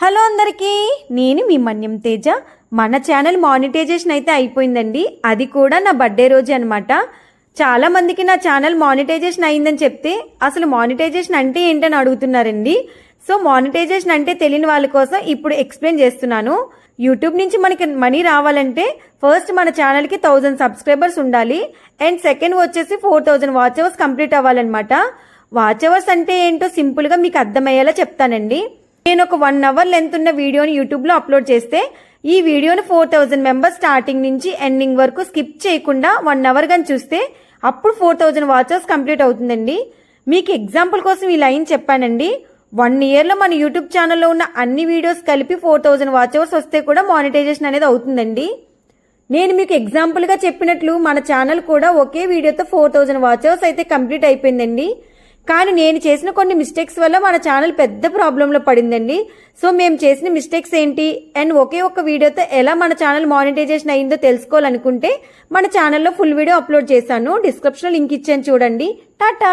Hello అందరికీ, నేను మీ మన్యం తేజ. మన ఛానల్ మానిటైజేషన్ అయితే అయిపోయిందండి. అది కూడా నా బర్త్డే రోజు అనమాట. చాలా మందికి నా ఛానల్ మానిటైజేషన్ అయిందని చెప్తే అసలు మానిటైజేషన్ అంటే ఏంటని అడుగుతున్నారండి. సో మానిటైజేషన్ అంటే తెలియని వాళ్ళ కోసం ఇప్పుడు ఎక్స్ప్లెయిన్ చేస్తున్నాను. యూట్యూబ్ నుంచి మనకి మనీ రావాలంటే ఫస్ట్ మన ఛానల్కి 1000 సబ్స్క్రైబర్స్ ఉండాలి. అండ్ సెకండ్ వచ్చేసి 4000 వాచ్ అవర్స్ కంప్లీట్ అవ్వాలన్నమాట. వాచ్ అవర్స్ అంటే ఏంటో సింపుల్గా మీకు అర్థమయ్యేలా చెప్తానండి. నేను ఒక 1 అవర్ లెంత్ ఉన్న వీడియోని యూట్యూబ్లో అప్లోడ్ చేస్తే ఈ వీడియోని 4000 మెంబర్స్ స్టార్టింగ్ నుంచి ఎండింగ్ వరకు స్కిప్ చేయకుండా 1 అవర్ కానీ చూస్తే అప్పుడు 4000 వాచర్స్ కంప్లీట్ అవుతుందండి. మీకు ఎగ్జాంపుల్ కోసం ఈ లైన్ చెప్పానండి. 1 ఇయర్లో మన యూట్యూబ్ ఛానల్లో ఉన్న అన్ని వీడియోస్ కలిపి 4000 వాచర్స్ వస్తే కూడా మానిటైజేషన్ అనేది అవుతుందండి. నేను మీకు ఎగ్జాంపుల్గా చెప్పినట్లు మన ఛానల్ కూడా ఒకే వీడియోతో 4000 వాచర్స్ అయితే కంప్లీట్ అయిపోయిందండి. కానీ నేను చేసిన కొన్ని మిస్టేక్స్ వల్ల మన ఛానల్ పెద్ద ప్రాబ్లంలో పడిందండి. సో మేము చేసిన మిస్టేక్స్ ఏంటి అండ్ ఒకే ఒక్క వీడియోతో ఎలా మన ఛానల్ మానిటైజేషన్ అయిందో తెలుసుకోవాలనుకుంటే మన ఛానల్లో ఫుల్ వీడియో అప్లోడ్ చేశాను. డిస్క్రిప్షన్లో లింక్ ఇచ్చాను చూడండి. టాటా.